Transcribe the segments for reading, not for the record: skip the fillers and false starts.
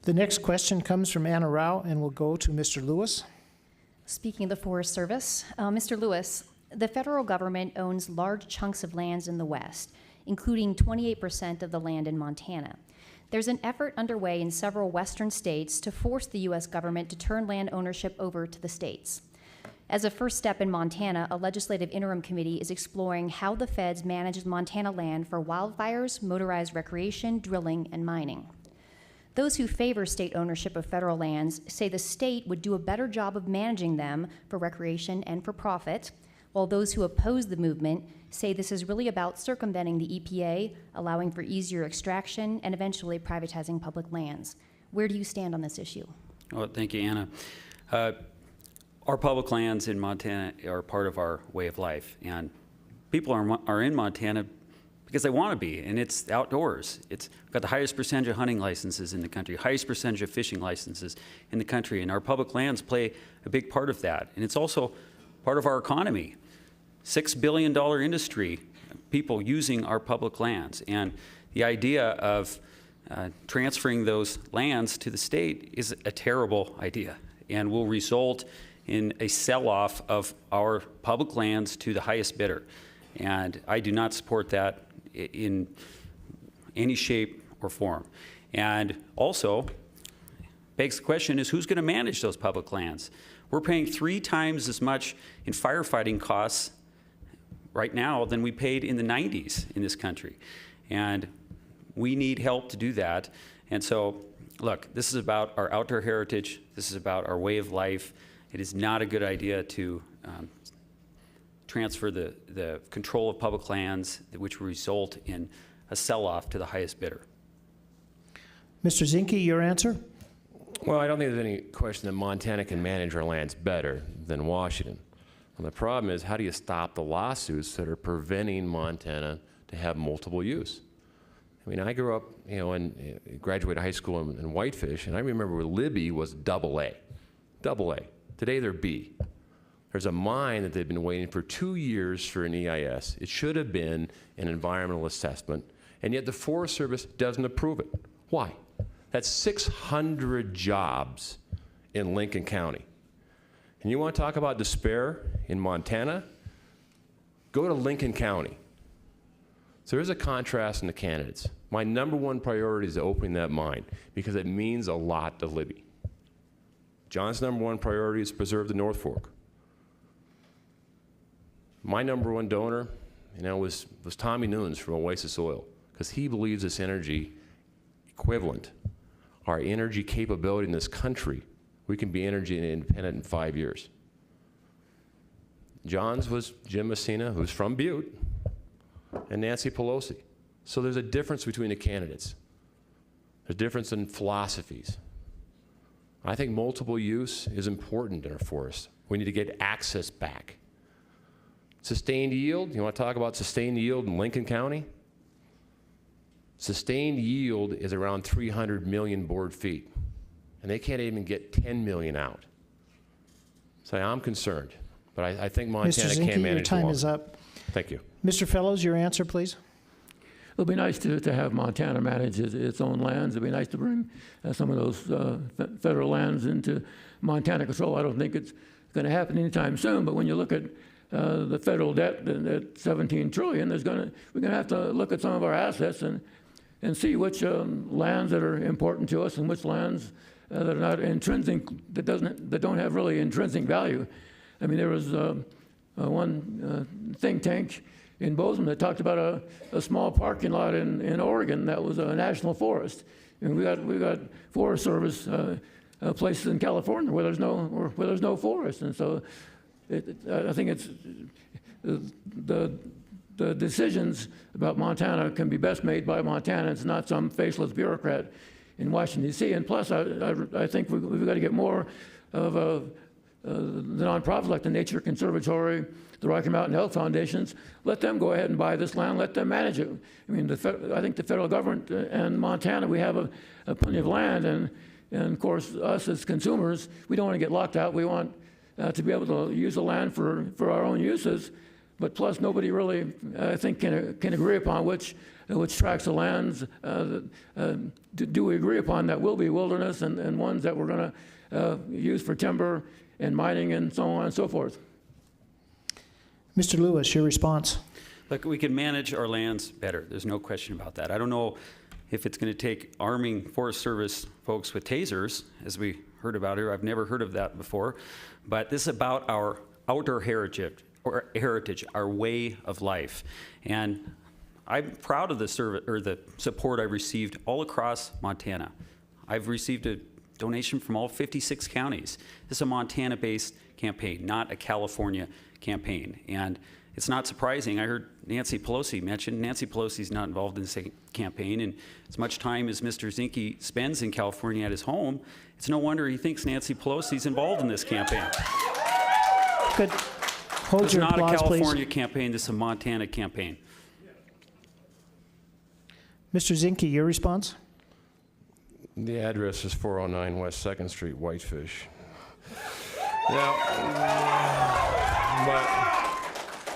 The next question comes from Anna Rao and will go to Mr. Lewis. Speaking of the Forest Service, Mr. Lewis, the federal government owns large chunks of lands in the West, including 28% of the land in Montana. There's an effort underway in several western states to force the U.S. government to turn land ownership over to the states. As a first step in Montana, a legislative interim committee is exploring how the feds manage Montana land for wildfires, motorized recreation, drilling, and mining. Those who favor state ownership of federal lands say the state would do a better job of managing them for recreation and for profit, while those who oppose the movement say this is really about circumventing the EPA, allowing for easier extraction, and eventually privatizing public lands. Where do you stand on this issue? Well, thank you, Anna. Our public lands in Montana are part of our way of life, and people are in Montana because they want to be, and it's outdoors. It's got the highest percentage of hunting licenses in the country, highest percentage of fishing licenses in the country, and our public lands play a big part of that. And it's also part of our economy. $6 billion industry, people using our public lands. And the idea of transferring those lands to the state is a terrible idea and will result in a sell-off of our public lands to the highest bidder. And I do not support that in any shape or form. And also, begs the question is who's going to manage those public lands? We're paying 3 times as much in firefighting costs right now than we paid in the 90s in this country. And we need help to do that. And so, look, this is about our outdoor heritage. This is about our way of life. It is not a good idea to transfer the control of public lands, which will result in a sell-off to the highest bidder. Mr. Zinke, your answer? Well, I don't think there's any question that Montana can manage our lands better than Washington. And the problem is, how do you stop the lawsuits that are preventing Montana to have multiple use? I mean, I grew up, and graduated high school in Whitefish, and I remember where Libby was AA. Today they're B. There's a mine that they've been waiting for 2 years for an EIS. It should have been an environmental assessment, and yet the Forest Service doesn't approve it. Why? That's 600 jobs in Lincoln County. And you want to talk about despair in Montana? Go to Lincoln County. So there's a contrast in the candidates. My #1 priority is opening that mine because it means a lot to Libby. John's #1 priority is to preserve the North Fork. My #1 donor, was Tommy Nunes from Oasis Oil, because he believes this energy equivalent, our energy capability in this country, we can be energy independent in 5 years. John's was Jim Messina, who's from Butte, and Nancy Pelosi. So there's a difference between the candidates. There's a difference in philosophies. I think multiple use is important in our forests. We need to get access back. Sustained yield, you want to talk about sustained yield in Lincoln County? Sustained yield is around 300 million board feet, and they can't even get 10 million out. So I'm concerned, but I think Montana Mr. Zinke, can manage your time the is up. Thank you. Mr. Fellows, your answer, please. It'll be nice to have Montana manage its own lands. It'll be nice to bring some of those federal lands into Montana control. I don't think it's going to happen anytime soon, but when you look at the federal debt at 17 trillion, we're going to have to look at some of our assets and see which lands that are important to us and which lands that are not intrinsic, that don't have really intrinsic value. I mean, there was one think tank in Bozeman that talked about a small parking lot in Oregon that was a national forest, and we got Forest Service places in California where there's no forest, and so I think it's the decisions about Montana can be best made by Montanans, not some faceless bureaucrat in Washington, D.C. And plus, I think we've got to get more of the nonprofits like the Nature Conservatory, the Rocky Mountain Health Foundations. Let them go ahead and buy this land. Let them manage it. I mean, I think the federal government and Montana, we have plenty of land, and of course, us as consumers, we don't want to get locked out. We want to be able to use the land for our own uses. But plus, nobody really, I think, can agree upon which which tracts of lands do we agree upon that will be wilderness and ones that we're going to use for timber and mining and so on and so forth. Mr. Lewis, your response. Look, we can manage our lands better. There's no question about that. I don't know if it's going to take arming Forest Service folks with tasers, as we heard about here. I've never heard of that before. But this is about our outdoor heritage, our way of life. And I'm proud of the support I've received all across Montana. I've received a donation from all 56 counties. This is a Montana-based campaign, not a California campaign. And it's not surprising. I heard Nancy Pelosi mention. Nancy Pelosi's not involved in this campaign, and as much time as Mr. Zinke spends in California at his home, it's no wonder he thinks Nancy Pelosi's involved in this campaign. Good. Hold It's your not a applause, California please. campaign. This is a Montana campaign. Mr. Zinke, your response. The address is 409 West 2nd Street, Whitefish. Now,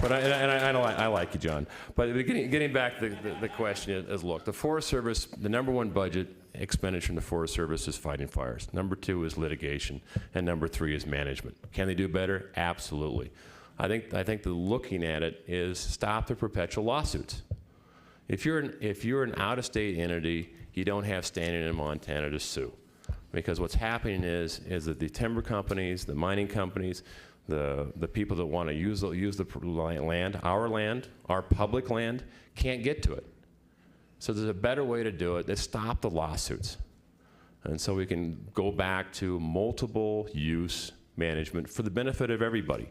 but I like you, John. But getting back to the question is, look, the Forest Service, the #1 budget expenditure in the Forest Service is fighting fires. #2 is litigation, and #3 is management. Can they do better? Absolutely. I think that looking at it is stop the perpetual lawsuits. If you're an out-of-state entity, you don't have standing in Montana to sue, because what's happening is that the timber companies, the mining companies, the people that want to use the land, our public land, can't get to it. So there's a better way to do it. Let's stop the lawsuits, and so we can go back to multiple use management for the benefit of everybody.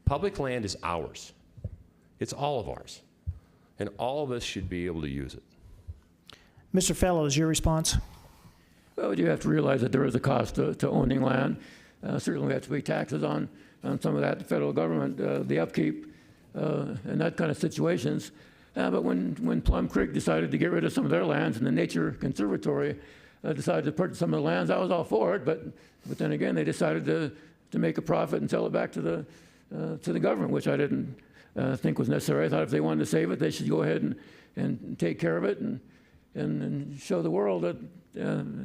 Public land is ours. It's all of ours. And all of us should be able to use it. Mr. Fellows, your response. Well, you have to realize that there is a cost to owning land. Certainly we have to pay taxes on some of that, the federal government, the upkeep, and that kind of situations. But when Plum Creek decided to get rid of some of their lands and the Nature Conservatory decided to purchase some of the lands, I was all for it. But then again, they decided to make a profit and sell it back to the government, which I didn't think was necessary. I thought if they wanted to save it, they should go ahead and take care of it and show the world that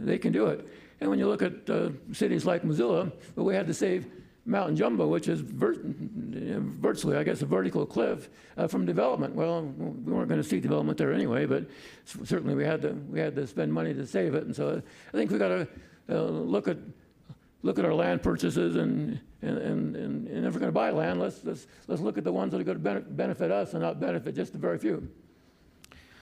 they can do it. And when you look at cities like Missoula, well, we had to save Mountain Jumbo, which is virtually, I guess, a vertical cliff from development. Well, we weren't going to see development there anyway, but certainly we had to spend money to save it. And so I think we got to look at our land purchases, and if we're going to buy land, let's look at the ones that are going to benefit us and not benefit just the very few.